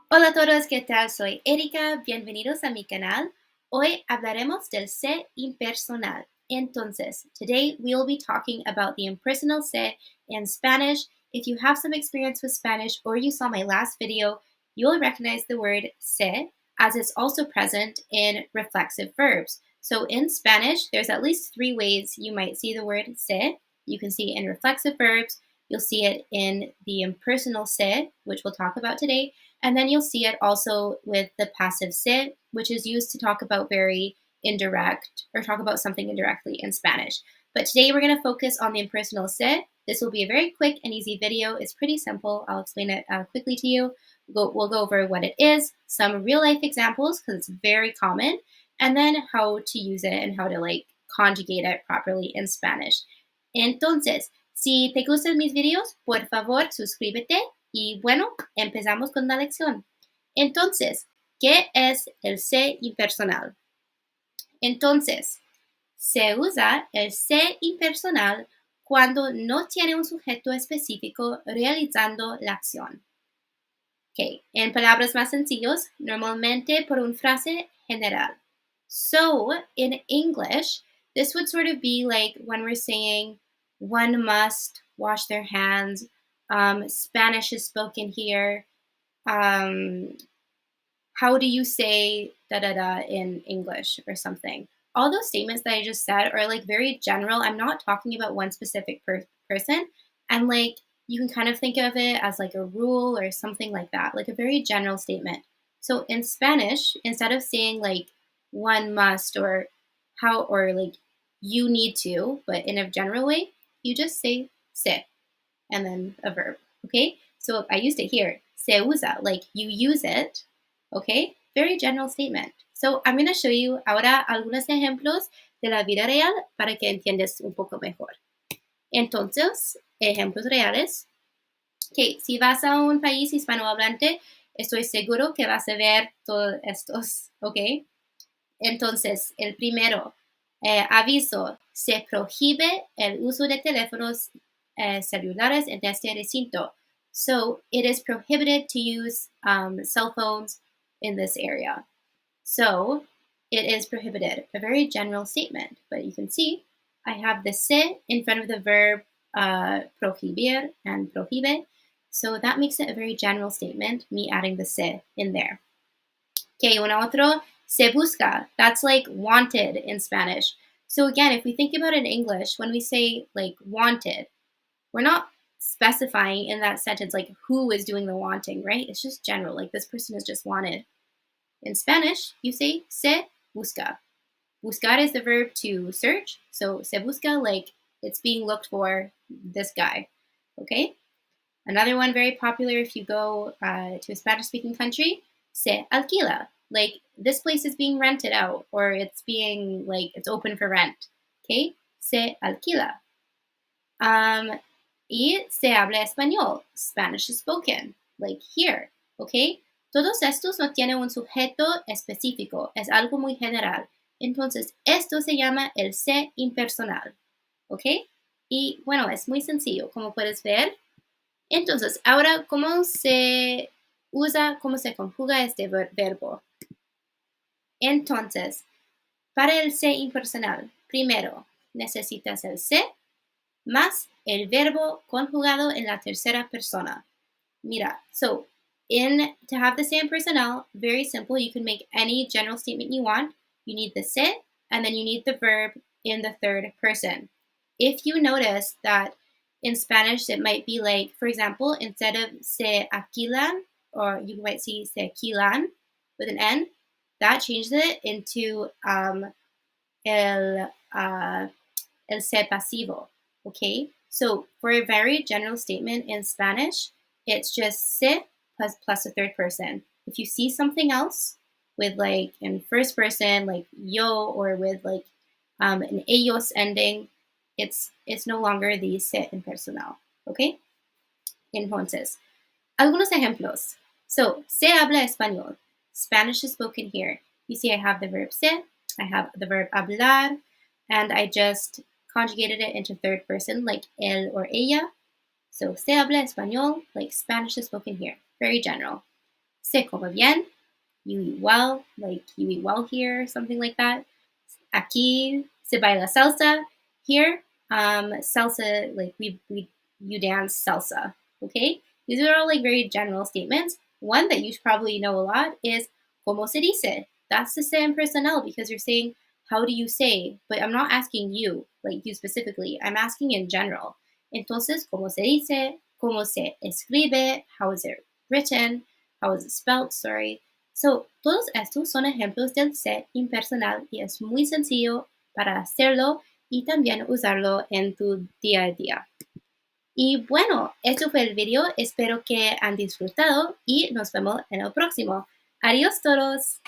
Hola a todos, ¿qué tal? Soy Erika, bienvenidos a mi canal. Hoy hablaremos del se impersonal. Entonces, today we will be talking about the impersonal se in Spanish. If you have some experience with Spanish or you saw my last video, you will recognize the word se as it's also present in reflexive verbs. So in Spanish, there's at least 3 ways you might see the word se. You can see it in reflexive verbs, you'll see it in the impersonal se, which we'll talk about today, and then you'll see it also with the passive se, which is used to talk about very indirect or talk about something indirectly in Spanish. But today we're going to focus on the impersonal se. This will be a very quick and easy video. It's pretty simple. I'll explain it quickly to you. We'll go over what it is, some real life examples because it's very common, and then how to use it and how to conjugate it properly in Spanish. Entonces, si te gustan mis videos, por favor suscríbete. Y bueno, empezamos con la lección. Entonces, ¿qué es el se impersonal? Entonces, se usa el se impersonal cuando no tiene un sujeto específico realizando la acción. Okay. En palabras más sencillas, normalmente por una frase general. So, in English, this would sort of be like when we're saying, one must wash their hands, Spanish is spoken here, how do you say da-da-da in English or something. All those statements that I just said are very general. I'm not talking about one specific person, and you can kind of think of it as a rule or something like that, a very general statement. So in Spanish, instead of saying one must or how or you need to, but in a general way, you just say se and then a verb, okay? So I used it here, se usa, you use it, okay? Very general statement. So I'm going to show you ahora algunos ejemplos de la vida real para que entiendas un poco mejor. Entonces, ejemplos reales. Okay, si vas a un país hispanohablante, estoy seguro que vas a ver todos estos, ¿ok? Entonces, el primero, aviso, se prohíbe el uso de teléfonos celulares en este recinto. So, it is prohibited to use cell phones in this area. So, it is prohibited. A very general statement, but you can see I have the se in front of the verb prohibir and prohíbe. So that makes it a very general statement, me adding the se in there. Okay, un otro, se busca. That's wanted in Spanish. So again, if we think about it in English, when we say wanted, we're not specifying in that sentence who is doing the wanting, right? It's just general, this person is just wanted. In Spanish, you say se busca. Buscar is the verb to search, so se busca, it's being looked for, this guy, okay? Another one very popular if you go to a Spanish-speaking country, se alquila. This place is being rented out, or it's being, it's open for rent, okay? Se alquila. Y se habla español. Spanish is spoken, here, okay? Todos estos no tienen un sujeto específico, es algo muy general. Entonces, esto se llama el se impersonal, ¿ok? Y bueno, es muy sencillo, como puedes ver. Entonces, ahora, ¿cómo se usa, cómo se conjuga este verbo? Entonces, para el se impersonal, primero, necesitas el se más el verbo conjugado en la tercera persona. Mira, so, to have the se impersonal, very simple, you can make any general statement you want. You need the se, and then you need the verb in the third person. If you notice that in Spanish, it might be for example, instead of se alquilan, or you might see se alquilan with an N, that changes it into el se pasivo, okay? So for a very general statement in Spanish, it's just se plus a third person. If you see something else with in first person, yo, or with an ellos ending, it's no longer the se impersonal, okay? Entonces, algunos ejemplos. So, se habla español. Spanish is spoken here. You see I have the verb se, I have the verb hablar, and I just conjugated it into third person, like él or ella. So, se habla español, like Spanish is spoken here. Very general. Se come bien, you eat well, like you eat well here, something like that. Aquí se baila salsa. Here, salsa, like you dance salsa. Okay, these are all like very general statements. One that you should probably know a lot is como se dice. That's the se impersonal because you're saying how do you say, but I'm not asking you, like you specifically. I'm asking in general. Entonces, como se dice, como se escribe, how is it written, how is it spelled, sorry. So, todos estos son ejemplos del se impersonal y es muy sencillo para hacerlo y también usarlo en tu día a día. Y bueno, esto fue el video. Espero que han disfrutado y nos vemos en el próximo. Adiós todos.